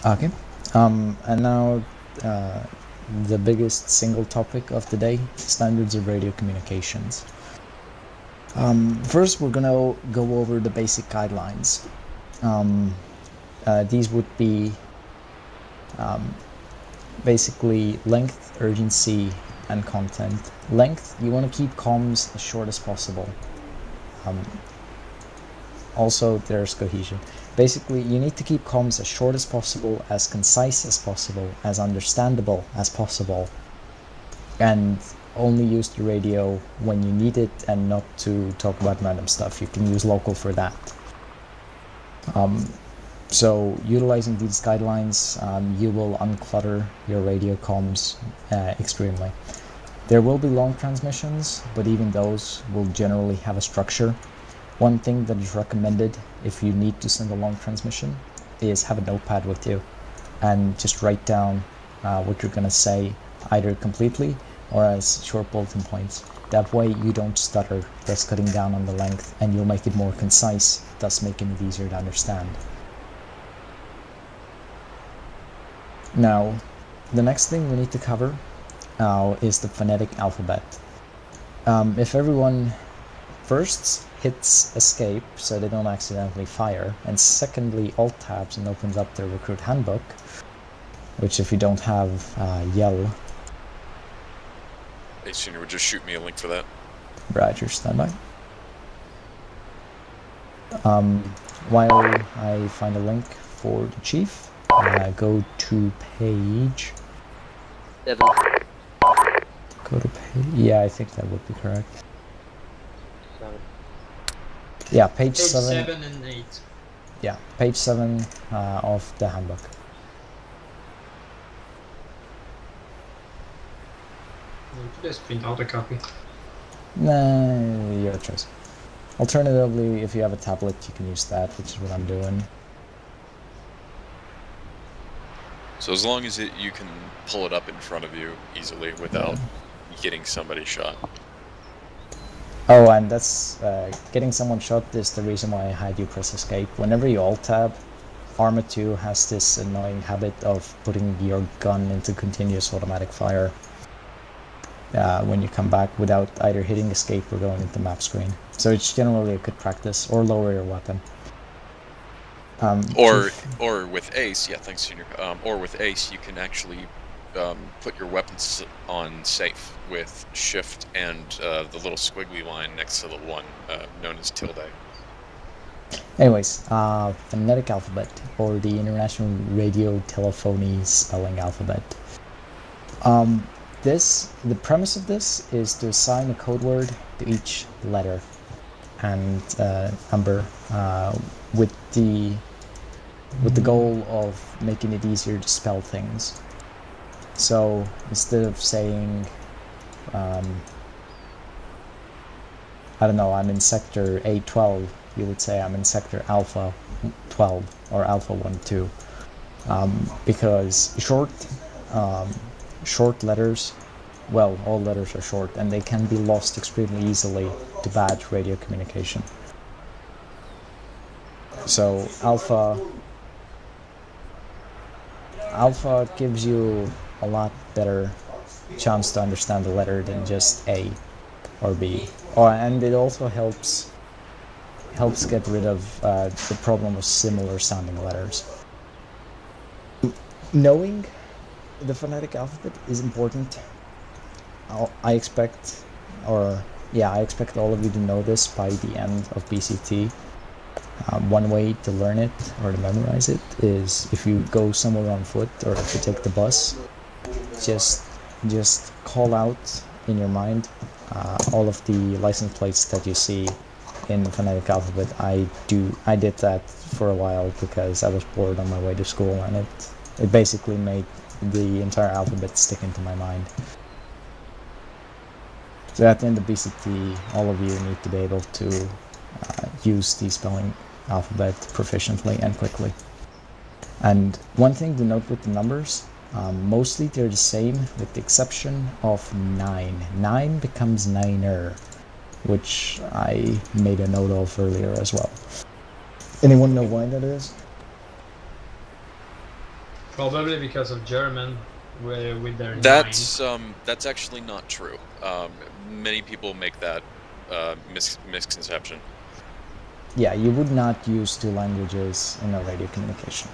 Okay. And now the biggest single topic of the day: standards of radio communications. First, we're gonna go over the basic guidelines. These would be basically length, urgency, and content. Length, you want to keep comms as short as possible. Also, there's cohesion. Basically, you need to keep comms as short as possible, as concise as possible, as understandable as possible, and only use the radio when you need it and not to talk about random stuff. You can use local for that. So utilizing these guidelines, you will unclutter your radio comms extremely. There will be long transmissions, but even those will generally have a structure. One thing that is recommended if you need to send a long transmission is have a notepad with you and just write down what you're going to say, either completely or as short bulletin points. That way you don't stutter, thus cutting down on the length, and you'll make it more concise, thus making it easier to understand. Now, the next thing we need to cover is the phonetic alphabet. If everyone first hits escape so they don't accidentally fire, and secondly alt tabs and opens up their recruit handbook, which if you don't have, yell. Hey, Senior, would just shoot me a link for that. Roger, standby. While I find a link for the chief, go to page 7. Go to page, yeah, I think that would be correct. 7. Yeah, page 7. 7 and 8. Yeah, page 7 of the handbook. You could just print out a copy. Nah, your choice. Alternatively, if you have a tablet, you can use that, which is what I'm doing. So as long as you can pull it up in front of you easily without getting somebody shot. Oh, and that's getting someone shot is the reason why I had you press escape. Whenever you alt tab, Arma 2 has this annoying habit of putting your gun into continuous automatic fire when you come back without either hitting escape or going into map screen. So it's generally a good practice, or lower your weapon. Or with Ace, yeah, thanks, Senior. Or with Ace, you can actually put your weapons on safe with Shift and the little squiggly line next to the one known as tilde. Anyways, phonetic alphabet, or the International Radio Telephony Spelling Alphabet. The premise of this is to assign a code word to each letter and number with the goal of making it easier to spell things. So instead of saying, I don't know, I'm in sector A12, you would say I'm in sector Alpha 12 or Alpha 12, because short letters, well, all letters are short, and they can be lost extremely easily to bad radio communication. So Alpha gives you a lot better chance to understand the letter than just A or B. And it also helps get rid of the problem of similar sounding letters. Knowing the phonetic alphabet is important. I expect all of you to know this by the end of BCT. One way to learn it or to memorize it is if you go somewhere on foot or if you take the bus, just call out in your mind all of the license plates that you see in the phonetic alphabet. I did that for a while because I was bored on my way to school, and it basically made the entire alphabet stick into my mind. So at the end of BCT, all of you need to be able to use the spelling alphabet proficiently and quickly. And one thing to note with the numbers, mostly they're the same with the exception of 9. 9 becomes niner, which I made a note of earlier as well. Anyone know why that is? Probably because of German, with their That's actually not true. Many people make that misconception. Yeah, you would not use two languages in a radio communication.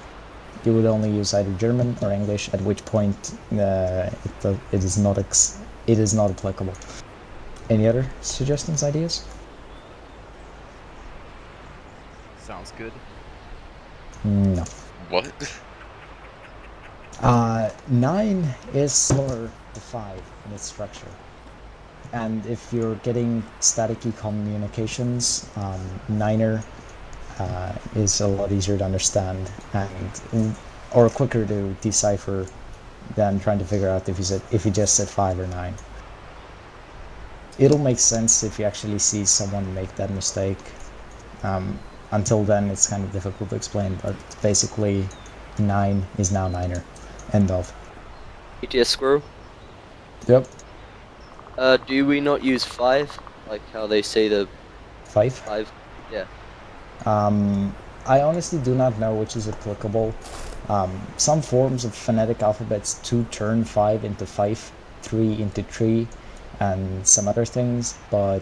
You would only use either German or English, at which point it is not applicable. Any other suggestions, ideas? Sounds good. No. What? 9 is similar to 5 in its structure. And if you're getting staticky communications, 9er is a lot easier to understand or quicker to decipher than trying to figure out if you just said 5 or 9. It'll make sense if you actually see someone make that mistake. Until then, it's kind of difficult to explain, but basically 9 is now 9er. End of. ETS Squirrel. Yep. Do we not use 5? Like how they say the 5? 5? Yeah. I honestly do not know which is applicable. Some forms of phonetic alphabets 2 turn 5 into 5, 3 into 3, and some other things, but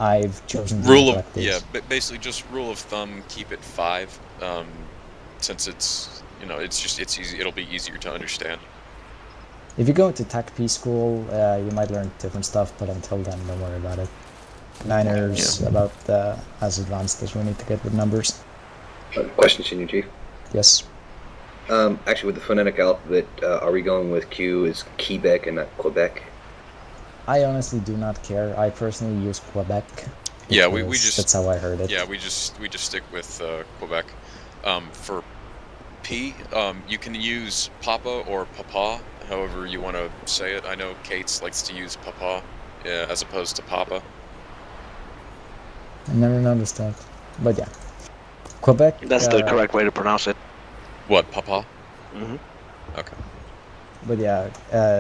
I've chosen to neglect these. Basically just rule of thumb, keep it 5, since it's, it's easy, it'll be easier to understand. If you go to TAC-P school, you might learn different stuff, but until then, don't worry about it. 9ers about as advanced as we need to get with numbers. Question, Senior Chief. Yes. Actually, with the phonetic alphabet, are we going with Q as Quebec and not Quebec? I honestly do not care. I personally use Quebec. Yeah, we just... That's how I heard it. Yeah, we just stick with Quebec. For P, you can use Papa or Papa, however you want to say it. I know Kate's likes to use Papa as opposed to Papa. I never noticed that. But yeah. Quebec... That's the correct way to pronounce it. What, Papa? Mm-hmm. Okay. But yeah,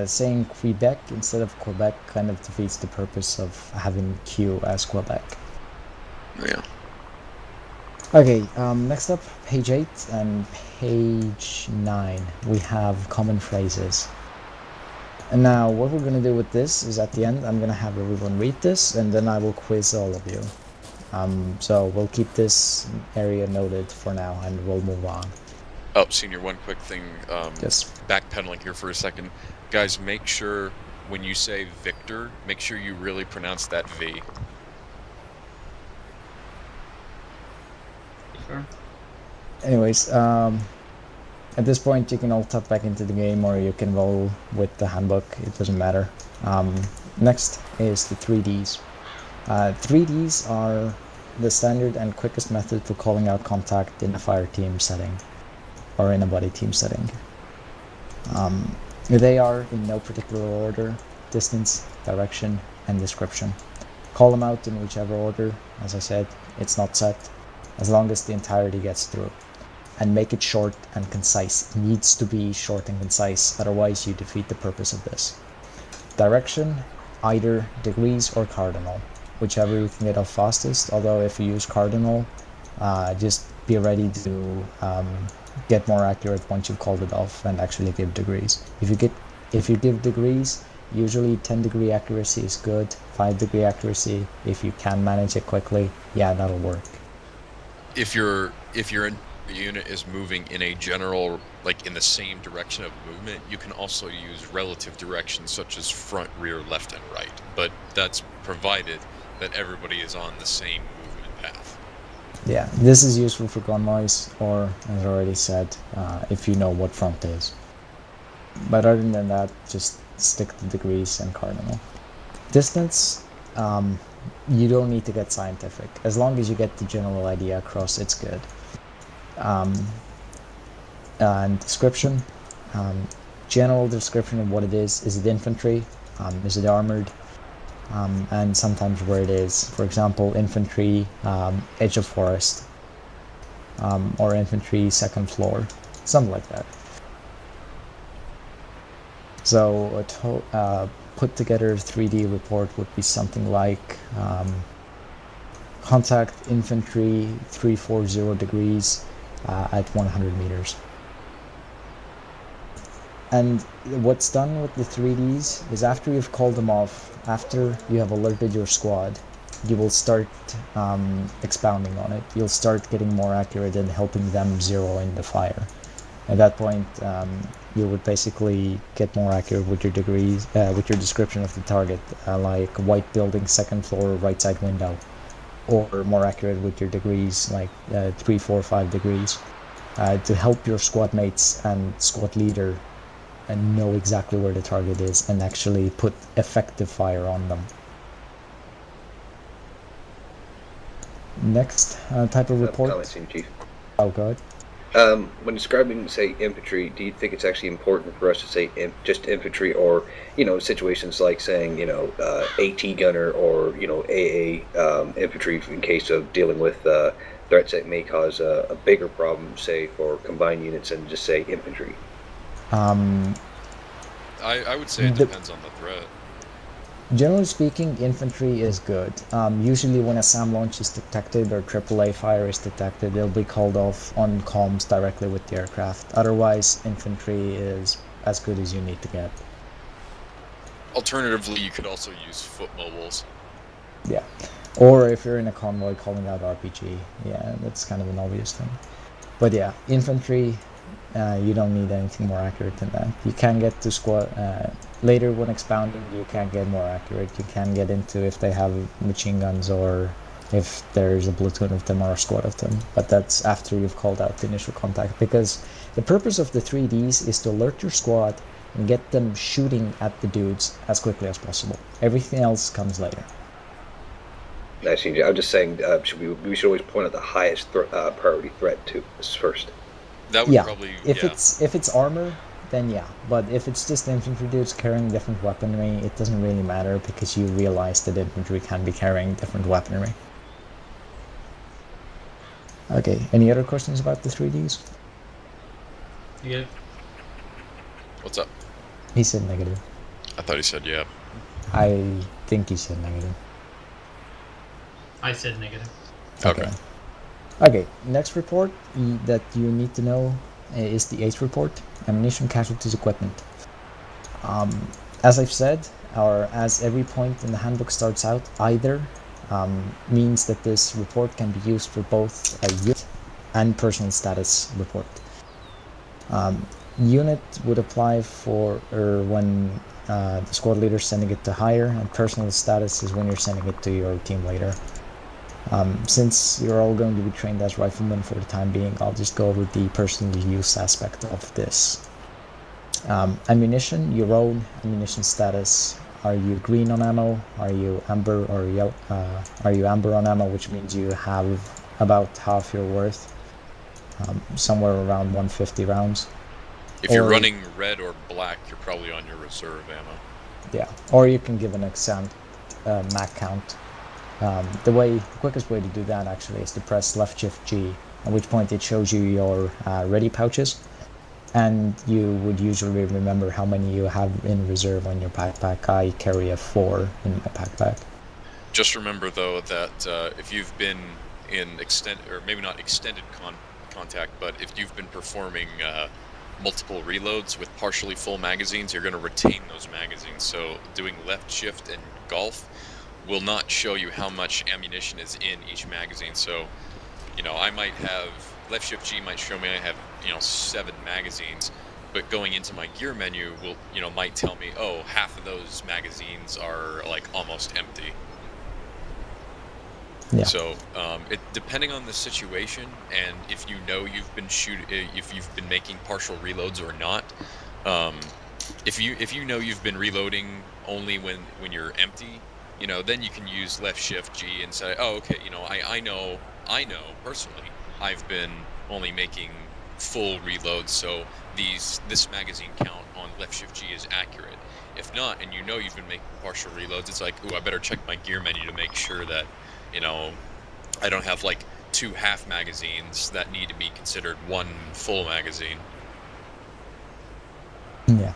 saying Quebec instead of Quebec kind of defeats the purpose of having Q as Quebec. Yeah. Okay, next up, page 8 and page 9. We have common phrases. And now, what we're going to do with this is at the end, I'm going to have everyone read this, and then I will quiz all of you. So we'll keep this area noted for now, and we'll move on. Oh, Senior, one quick thing. Yes. Backpedaling here for a second. Guys, make sure when you say Victor, make sure you really pronounce that V. Sure. Anyways, at this point you can all tap back into the game, or you can roll with the handbook, it doesn't matter. Next is the 3Ds. 3Ds are the standard and quickest method for calling out contact in a fire team setting, or in a buddy team setting. They are in no particular order: distance, direction, and description. Call them out in whichever order. As I said, it's not set, as long as the entirety gets through. And make it short and concise. It needs to be short and concise, otherwise you defeat the purpose of this. Direction, either degrees or cardinal, whichever you can get off fastest, although if you use cardinal, just be ready to get more accurate once you've called it off and actually give degrees. If you give degrees, usually 10-degree accuracy is good. 5-degree accuracy, if you can manage it quickly, yeah, that'll work. If your unit is moving in a general, like in the same direction of movement, you can also use relative directions such as front, rear, left, and right. But that's provided that everybody is on the same movement path. Yeah, this is useful for convoys, or, as already said, if you know what front is. But other than that, just stick to degrees and cardinal. Distance, you don't need to get scientific. As long as you get the general idea across, it's good. And description, general description of what it is. Is it infantry? Is it armored? And sometimes where it is. For example, infantry, edge of forest, or infantry, second floor, something like that. So a put together 3D report would be something like contact infantry 340 degrees at 100 meters. And what's done with the 3Ds is after you've called them off, after you have alerted your squad, you will start expounding on it. You'll start getting more accurate and helping them zero in the fire. At that point, you would basically get more accurate with your degrees, with your description of the target, like white building, second floor, right side window, or more accurate with your degrees, like 3, 4, 5 degrees, to help your squad mates and squad leader and know exactly where the target is and actually put effective fire on them. Next type of report. Commenting, Chief. Oh, God. When describing, say, infantry, do you think it's actually important for us to say just infantry, or, you know, situations like saying, you know, AT gunner, or, you know, AA infantry in case of dealing with threats that may cause a bigger problem, say, for combined units, and just say infantry? I would say it depends on the threat. Generally speaking, infantry is good. Usually when a SAM launch is detected or AAA fire is detected, it'll be called off on comms directly with the aircraft. Otherwise, infantry is as good as you need to get. Alternatively, you could also use foot mobiles. Yeah. Or if you're in a convoy calling out RPG. Yeah, that's kind of an obvious thing. But yeah, infantry, you don't need anything more accurate than that. You can get to squad later when expounding. You can get more accurate. You can get into if they have machine guns or if there's a platoon of them or a squad of them. But that's after you've called out the initial contact, because the purpose of the 3Ds is to alert your squad and get them shooting at the dudes as quickly as possible. Everything else comes later. Nice. I'm just saying, we should always point out the highest priority threat to us first. That would probably, if it's armor, then yeah. But if it's just infantry dudes carrying different weaponry, it doesn't really matter, because you realize that infantry can be carrying different weaponry. Okay, any other questions about the 3Ds? Yeah. What's up? He said negative. I thought he said yeah. I think he said negative. I said negative. Okay. Okay, next report that you need to know is the 8th report, Ammunition Casualties Equipment. As I've said, or as every point in the handbook starts out, either means that this report can be used for both a unit and personal status report. Unit would apply for when the squad leader is sending it to hire, and personal status is when you're sending it to your team leader. Since you're all going to be trained as riflemen for the time being, I'll just go over the personal use aspect of this. Ammunition, your own ammunition status. Are you green on ammo? Are you amber or yellow? Are you amber on ammo, which means you have about half your worth, somewhere around 150 rounds. If you're running red or black, you're probably on your reserve ammo. Yeah, or you can give an exact MAC count. The quickest way to do that actually is to press left shift G, at which point it shows you your ready pouches, and you would usually remember how many you have in reserve on your backpack. I carry a 4 in my backpack. Just remember though that if you've been in maybe not extended contact, but if you've been performing multiple reloads with partially full magazines, you're going to retain those magazines. So doing left shift and golf will not show you how much ammunition is in each magazine. So, you know, I might have left shift G might show me I have, 7 magazines, but going into my gear menu will, might tell me, oh, half of those magazines are like almost empty. Yeah. So, depending on the situation, and if you know you've been if you've been making partial reloads or not, if you know you've been reloading only when you're empty, then you can use left shift G and say, oh, okay, I know personally I've been only making full reloads, so this magazine count on left shift G is accurate. If not, and you've been making partial reloads, it's like, ooh, I better check my gear menu to make sure that I don't have like 2 half magazines that need to be considered 1 full magazine. Yeah.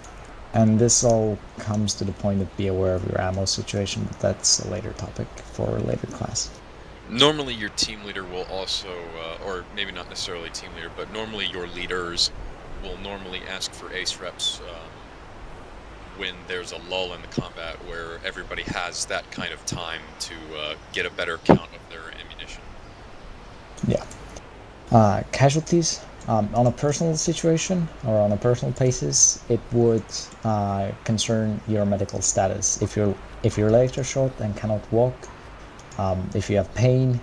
And this all comes to the point of be aware of your ammo situation, but that's a later topic for a later class. Normally your team leader will also, or maybe not necessarily team leader, but normally your leaders will normally ask for ace reps when there's a lull in the combat where everybody has that kind of time to get a better count of their ammunition. Yeah. Casualties. On a personal situation or on a personal basis, it would concern your medical status. If your legs are short and cannot walk, if you have pain,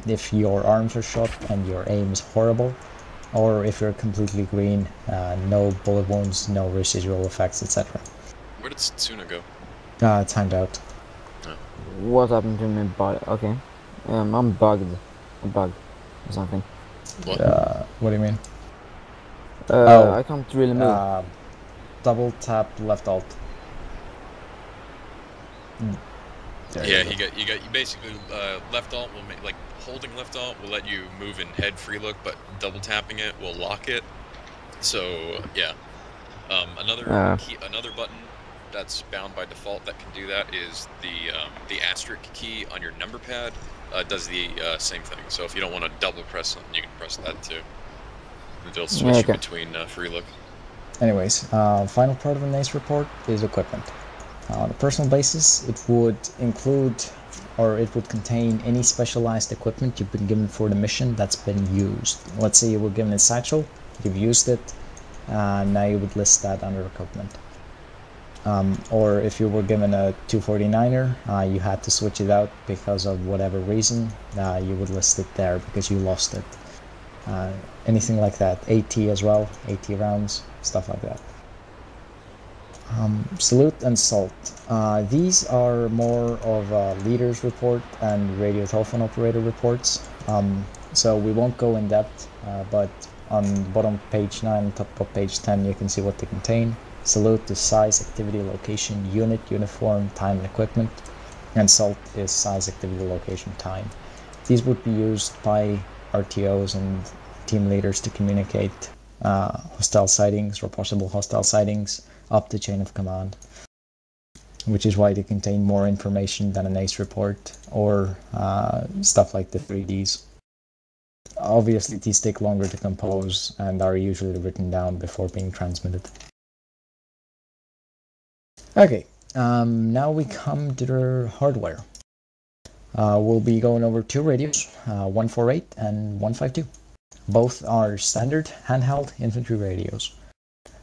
if your arms are shot and your aim is horrible, or if you're completely green, no bullet wounds, no residual effects, etc. Where did Setsuna go? Timed out. What happened to me? Okay. I'm bugged. A bug or something. What? What do you mean? I can't really move. Double tap left alt. Yeah, you basically left alt will make, like, holding left alt will let you move in head free look, but double tapping it will lock it. So yeah, another button that's bound by default that can do that is the asterisk key on your number pad. Does the same thing. So if you don't want to double press something, you can press that too. It'll switch between free look. Anyways, final part of the NACE report is equipment. On a personal basis, it would include, or it would contain any specialized equipment you've been given for the mission that's been used. Let's say you were given a satchel, you've used it, now you would list that under equipment. Or if you were given a 249er, you had to switch it out because of whatever reason, you would list it there because you lost it. Anything like that. AT as well, AT rounds, stuff like that. Salute and SALT. These are more of a leader's report and radio telephone operator reports. So we won't go in depth, but on bottom page 9, top of page 10, you can see what they contain. Salute is size, activity, location, unit, uniform, time, and equipment. And SALT is size, activity, location, time. These would be used by RTOs and team leaders to communicate hostile sightings or possible hostile sightings up the chain of command, which is why they contain more information than an ACE report or stuff like the 3Ds. Obviously, these take longer to compose and are usually written down before being transmitted. Okay, now we come to the hardware. We'll be going over two radios, 148 and 152. Both are standard handheld infantry radios.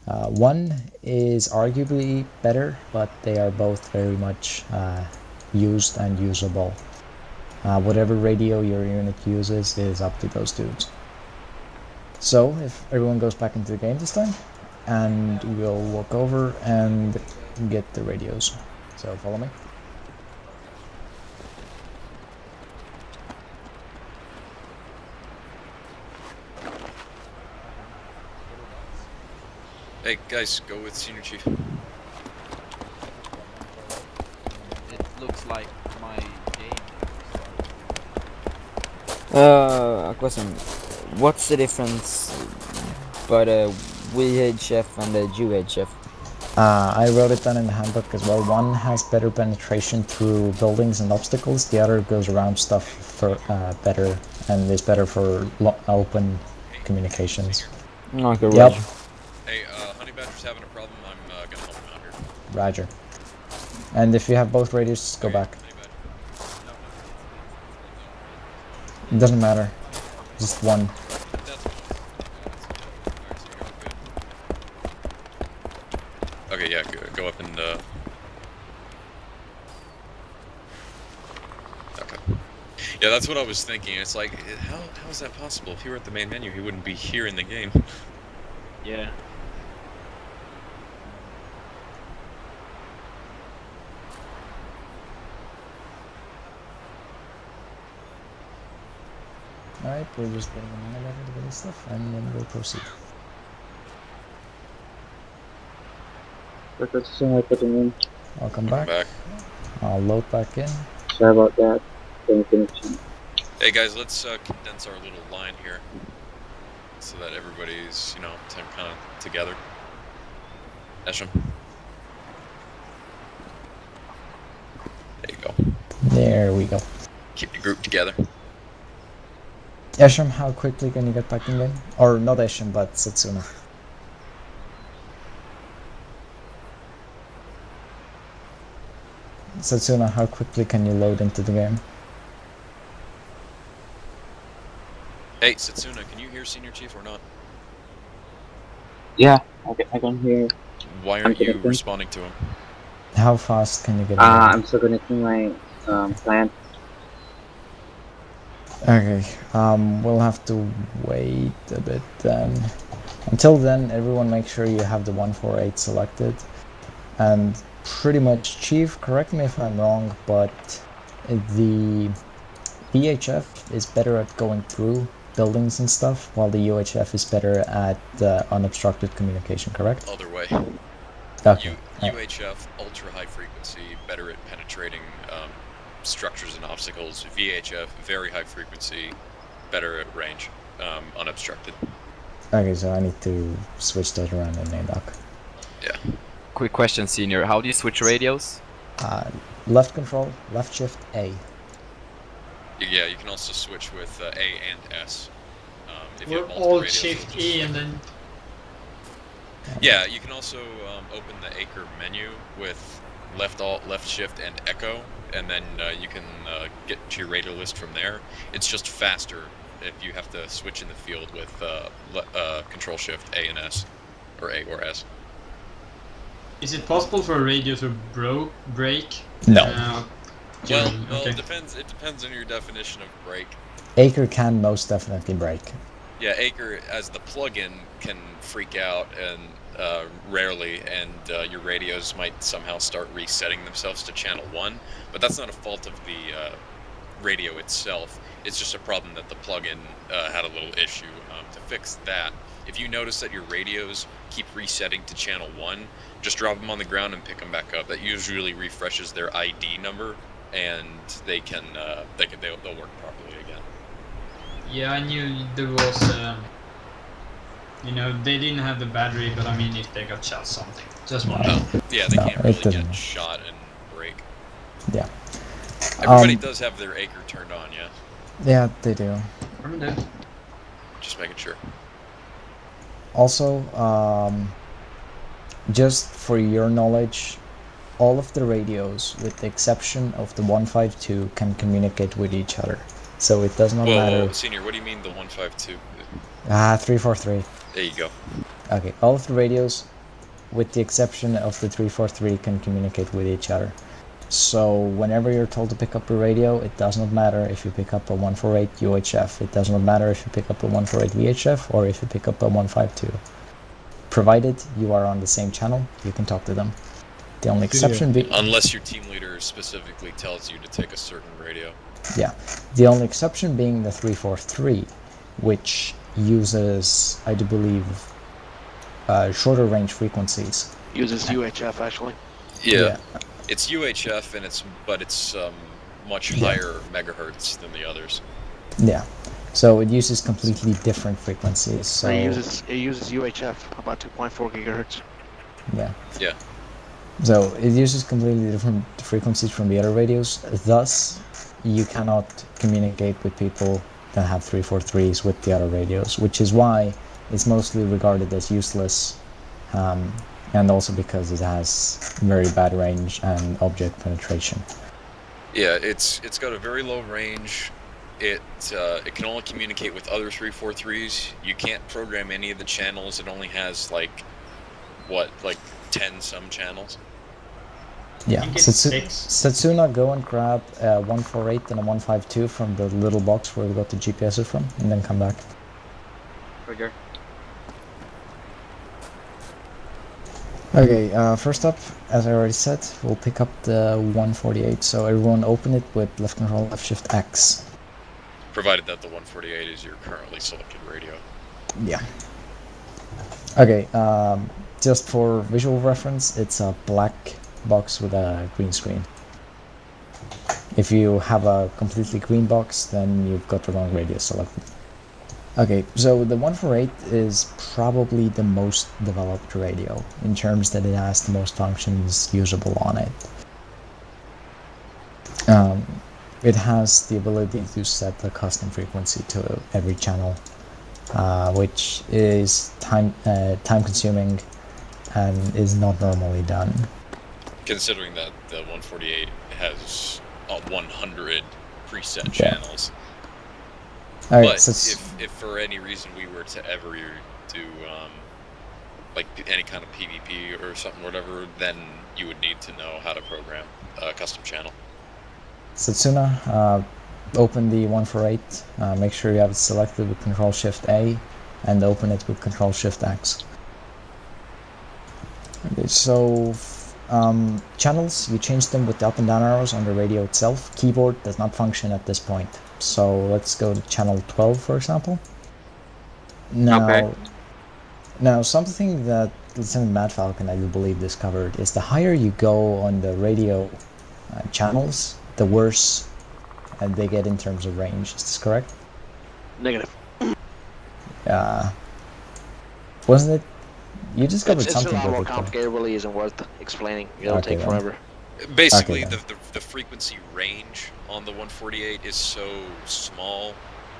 One is arguably better, but they are both very much used and usable. Whatever radio your unit uses is up to those dudes. So, if everyone goes back into the game this time, and we'll walk over and get the radios. So, follow me. Hey guys, go with Senior Chief. It looks like my game. A question. What's the difference by the VHF and the UHF? I wrote it down in the handbook as well. One has better penetration through buildings and obstacles. The other goes around stuff for better and is better for open communications. Okay, yep. Roger. Hey, Honey Badger's having a problem. I'm gonna help him out here. Roger. And if you have both radios, just go back. It doesn't matter. Just one. Okay, yeah, go up and okay. Yeah, that's what I was thinking. It's like, how is that possible? If he were at the main menu, he wouldn't be here in the game. Yeah. Alright, we're just getting a minute to get this stuff, and then we'll proceed. Welcome back. I'll load back in. Sorry about that. Hey guys, let's condense our little line here so that everybody's, you know, kind of together. Esham. There you go. There we go. Keep your group together. Esham, how quickly can you get back in game? Or not Esham, but Setsuna. Satsuna, how quickly can you load into the game? Hey, Satsuna, can you hear Senior Chief or not? Yeah, I can hear. Why aren't you responding to him? How fast can you get in? I'm still connecting my client. Okay, we'll have to wait a bit then. Until then, everyone make sure you have the 148 selected. And pretty much, Chief, correct me if I'm wrong, but the VHF is better at going through buildings and stuff, while the UHF is better at unobstructed communication, correct? Other way. Okay. UHF, ultra high frequency, better at penetrating structures and obstacles. VHF, very high frequency, better at range, unobstructed. Okay, so I need to switch that around in NADOC. Yeah. Quick question, Senior. How do you switch radios? Left control, left shift, A. Yeah, you can also switch with A and S. If you Or have multiple Alt radios, Shift it'll just- E and then Yeah, you can also open the Acre menu with left alt, left shift, and echo, and then you can get to your radio list from there. It's just faster if you have to switch in the field with control shift A and S, or A or S. is it possible for a radio to break? No. Well, okay. it depends on your definition of break. Acre can most definitely break. Yeah, Acre as the plugin can freak out and rarely, and your radios might somehow start resetting themselves to channel 1, but that's not a fault of the radio itself. It's just a problem that the plugin had a little issue. To fix that, if you notice that your radios keep resetting to channel 1, just drop them on the ground and pick them back up. That usually refreshes their ID number, and they'll work properly again. Yeah, I knew there was, they didn't have the battery, but I mean, if they got shot, something. Just one. Yeah, they No, can't it really doesn't. get shot and break. Yeah. Everybody does have their Acre turned on, yeah? Yeah, they do. Just making sure. Also, just for your knowledge, all of the radios, with the exception of the 152, can communicate with each other. So it does not matter. Whoa, Senior, what do you mean the 152? 343. There you go. Okay, all of the radios, with the exception of the 343, can communicate with each other. So whenever you're told to pick up a radio, it does not matter if you pick up a 148 UHF. It does not matter if you pick up a 148 VHF or if you pick up a 152. Provided you are on the same channel, you can talk to them. The only exception being... Unless your team leader specifically tells you to take a certain radio. Yeah. The only exception being the 343, which uses, I do believe, shorter range frequencies. Uses UHF, actually. Yeah. It's UHF, and it's much higher megahertz than the others. Yeah. So it uses completely different frequencies. So It uses UHF, about 2.4 gigahertz. yeah. Yeah. So it uses completely different frequencies from the other radios. Thus, you cannot communicate with people that have 343s with the other radios, which is why it's mostly regarded as useless, and also because it has very bad range and object penetration. Yeah, it's got a very low range. It can only communicate with other 343s. You can't program any of the channels. It only has like 10 some channels. Yeah, I think it's 6. Satsuna, go and grab a 148 and a 152 from the little box where we got the GPSs from, and then come back. Trigger. Okay, first up, as I already said, we'll pick up the 148, so everyone open it with left control, left shift X. Provided that the 148 is your currently selected radio. Yeah. Okay, just for visual reference, it's a black box with a green screen. If you have a completely green box, then you've got the wrong radio selected. Okay, so the 148 is probably the most developed radio in terms that it has the most functions usable on it. It has the ability to set the custom frequency to every channel, which is time consuming and is not normally done. Considering that the 148 has 100 preset channels. All right, But so if for any reason we were to ever do like any kind of PvP or something, whatever, then you would need to know how to program a custom channel. Setsuna, open the 148, make sure you have it selected with Control-Shift-A, and open it with Control-Shift-X. Okay, so channels, you change them with the up and down arrows on the radio itself. Keyboard does not function at this point. So let's go to channel 12, for example. Now something that Lieutenant Mad Falcon, I do believe, discovered is the higher you go on the radio channels, the worse they get in terms of range. Is this correct? Negative. Wasn't it? You discovered It's something a lot more with it, though. complicated. Really isn't worth explaining. It'll Okay, take then. forever. Basically, Okay, the frequency range on the 148 is so small.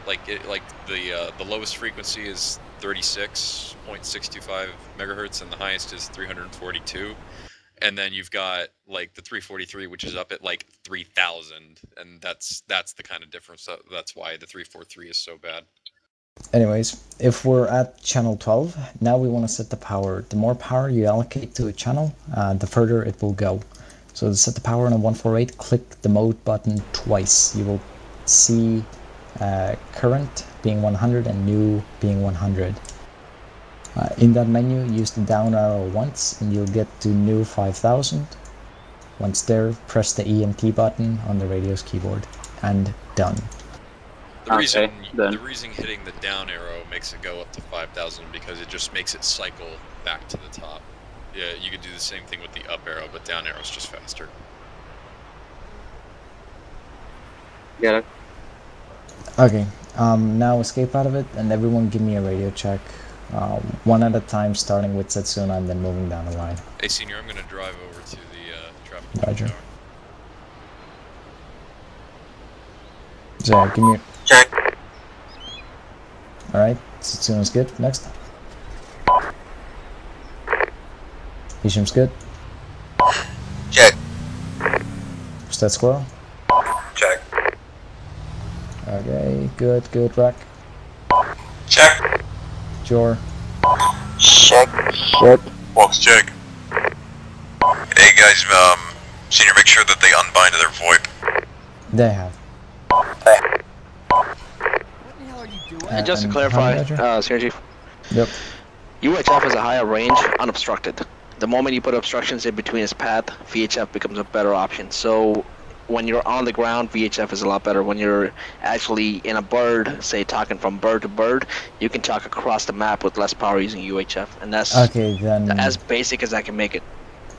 Like the lowest frequency is 36.625 megahertz, and the highest is 342. And then you've got like the 343, which is up at like 3,000, and that's the kind of difference. That's why the 343 is so bad. Anyways, if we're at channel 12, now we want to set the power. The more power you allocate to a channel, the further it will go. So to set the power on a 148, click the mode button twice. You will see current being 100 and new being 100. In that menu, use the down arrow once and you'll get to new 5000. Once there, press the ENT button on the radio's keyboard and done. The reason hitting the down arrow makes it go up to 5,000 because it just makes it cycle back to the top. Yeah, you could do the same thing with the up arrow, but down arrow is just faster. Get it? Okay, now escape out of it and everyone give me a radio check. One at a time, starting with Setsuna and then moving down the line. Hey, Senior, I'm going to drive over to the traffic Roger. tower. So give me. Check. All right, Setsuna's good. Next. Esham's good. Check. Stat Squirrel. Check. Okay, good, Rack. Check. Jor. Check. Check. Walks check. Hey guys, Senior, make sure that they unbind their VoIP. They have. And just to and clarify, Roger? Senior Chief, Yep. UHF has a higher range unobstructed. The moment you put obstructions in between its path, VHF becomes a better option. So when you're on the ground, VHF is a lot better. When you're actually in a bird, say talking from bird to bird, you can talk across the map with less power using UHF, and that's Okay, then. as basic as I can make it.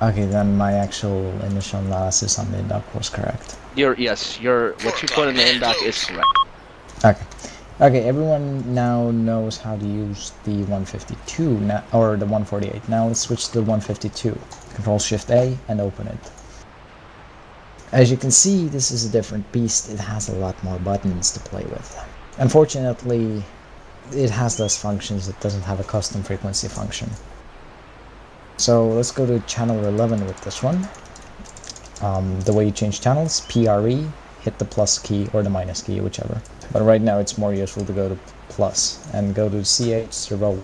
Okay, then my actual initial analysis on the indoc was correct. What you put in the indoc is correct. Okay. Okay, everyone now knows how to use the 152 now, or the 148. Now let's switch to the 152. Control-Shift-A and open it. As you can see, this is a different beast. It has a lot more buttons to play with. Unfortunately, it has less functions. It doesn't have a custom frequency function. So let's go to channel 11 with this one. The way you change channels, PRE, hit the plus key or the minus key, whichever. But right now it's more useful to go to plus and go to CH0.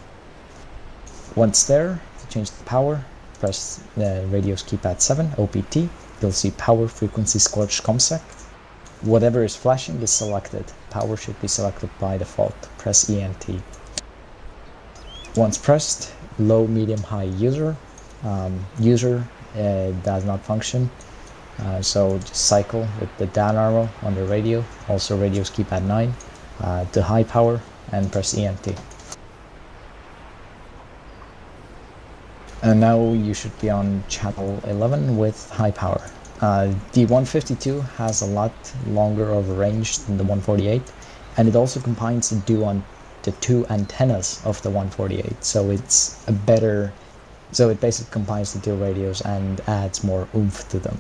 Once there, to change the power, press the radio's keypad 7, OPT. You'll see power, frequency, scorched ComSec. Whatever is flashing is selected. Power should be selected by default. Press ENT. Once pressed, low, medium, high user. User does not function. So just cycle with the down arrow on the radio, also radio's keypad 9, to high power and press ENT. And now you should be on channel 11 with high power. The 152 has a lot longer of a range than the 148, and it also combines the two antennas of the 148, so it's a better. So it basically combines the two radios and adds more oomph to them.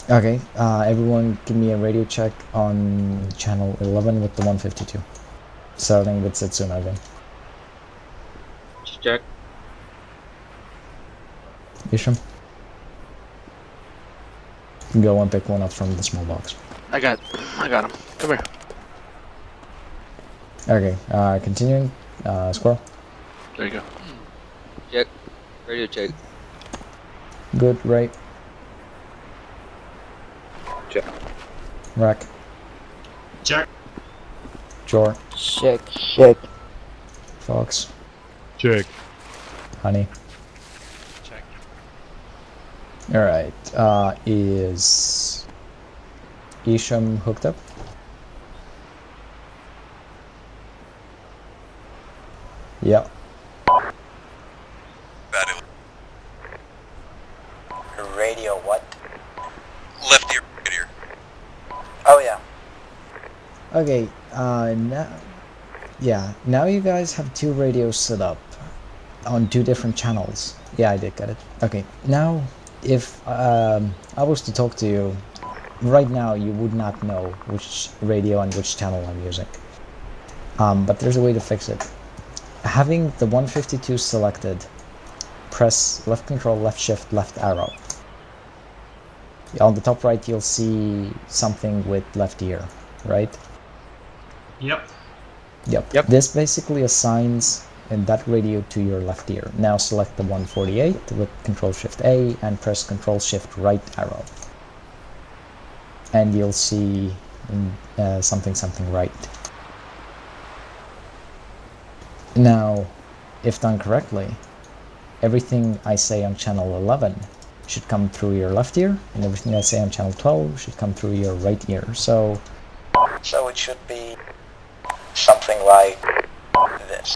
Okay, everyone give me a radio check on channel 11 with the 152. Starting with Setsuna again. Check. Esham? Go and pick one up from the small box. I got him. Come here. Okay, continuing. Squirrel. There you go. Check. Radio check. Good, right. Check. Rack. Check. Jor. Check. Check. Fox. Check. Honey. Check. Alright, is Esham hooked up? Yep. Radio what? Left ear, right ear. Oh yeah. Okay, now you guys have two radios set up on two different channels. Yeah, I did get it. Okay, now if I was to talk to you right now, you would not know which radio and which channel I'm using. But there's a way to fix it. Having the 152 selected, press left control, left shift, left arrow. On the top right, you'll see something with left ear, right? Yep. Yep. This basically assigns that radio to your left ear. Now select the 148 with Control Shift A and press Control Shift right arrow. And you'll see something right. Now, if done correctly, everything I say on channel 11 should come through your left ear, and everything I say on channel 12 should come through your right ear. So it should be something like this.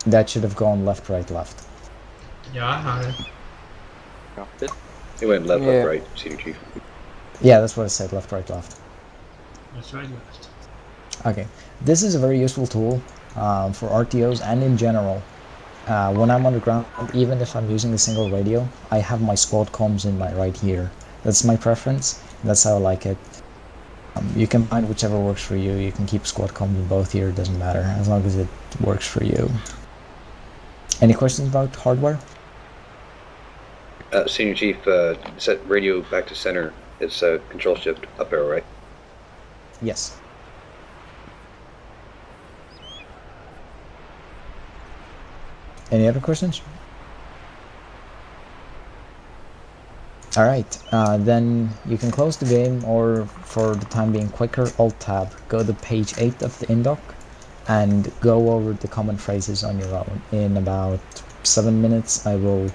That should have gone left, right, left. Yeah, It went left, Yeah. left, right, Senior Chief. Yeah, that's what I said, left, right, left. that's right, left. Okay, this is a very useful tool for RTOs and in general. When I'm on the ground, even if I'm using a single radio, I have my squad comms in my right ear. That's my preference. That's how I like it. You can find whichever works for you. You can keep squad comms in both ears, doesn't matter, as long as it works for you. Any questions about hardware? Senior Chief, set radio back to center. It's Control Shift up arrow, right? Yes. Any other questions? Alright, then you can close the game, or for the time being quicker, Alt-Tab, go to page 8 of the indoc, and go over the common phrases on your own. In about 7 minutes, I will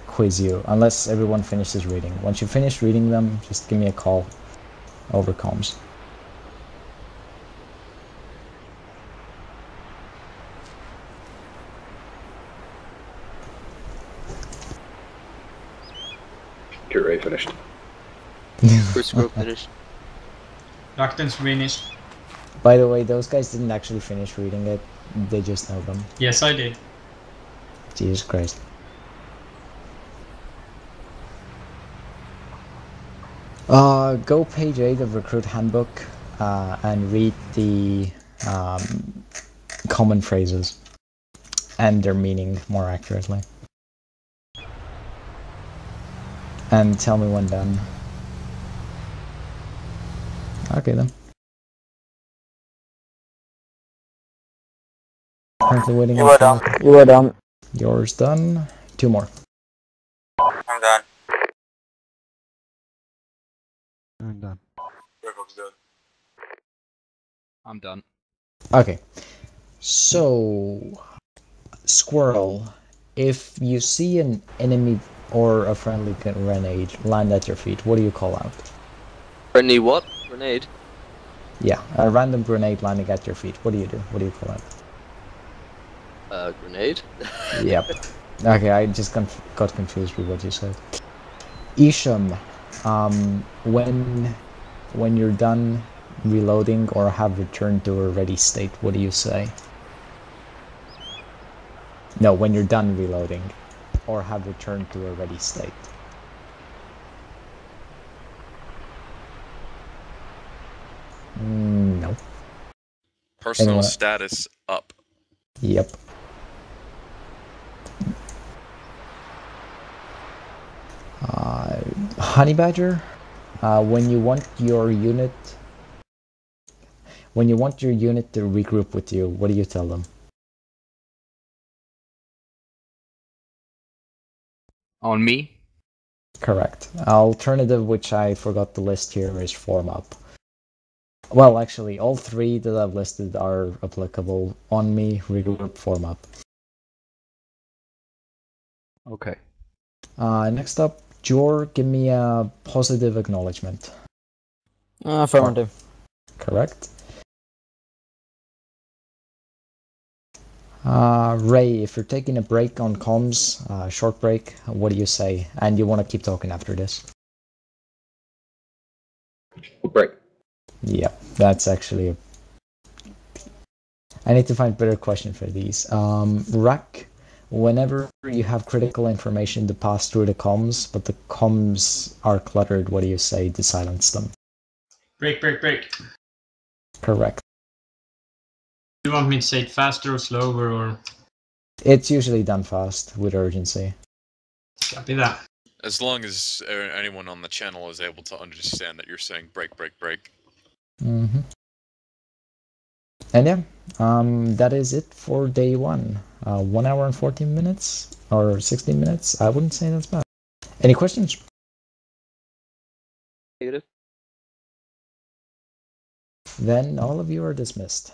quiz you, unless everyone finishes reading. Once you finish reading them, just give me a call over comms. Get ready, finished. First group finished. Rakten's finished. By the way, those guys didn't actually finish reading it, they just know them. Yes, I did. Jesus Christ. Go page 8 of Recruit Handbook and read the common phrases and their meaning more accurately. And tell me when done. Okay then. Currently waiting. You are done. You are done. Yours done. 2 more. I'm done. I'm done. I'm done. Okay. So, Squirrel, if you see an enemy or a friendly grenade land at your feet, what do you call out? Friendly what? Grenade? Yeah, a random grenade landing at your feet. What do you do? What do you call out? Grenade? Yep. Okay, I just got confused with what you said. Esham, when you're done reloading or have returned to a ready state, what do you say? No, when you're done reloading or have returned to a ready state. No. Personal Anyone? status up. Yep. Honey Badger, when you want your unit to regroup with you, what do you tell them? On me? Correct. Alternative, which I forgot to list here, is form up. Well, actually, all three that I've listed are applicable. On me, regroup, form up. Okay. Next up, Jor, give me a positive acknowledgement. Affirmative. Correct. Ray, if you're taking a break on comms, short break, what do you say? And you want to keep talking after this? Right. Yeah, that's actually I need to find a better question for these. Rack, whenever you have critical information to pass through the comms, but the comms are cluttered, what do you say to silence them? Break, break, break. Correct. Do you want me to say it faster or slower, or? It's usually done fast with urgency. Copy that. As long as anyone on the channel is able to understand that you're saying break, break, break. Mm-hmm. And yeah, that is it for day 1. 1 hour and 14 minutes, or 16 minutes. I wouldn't say that's bad. Any questions? Negative. Then all of you are dismissed.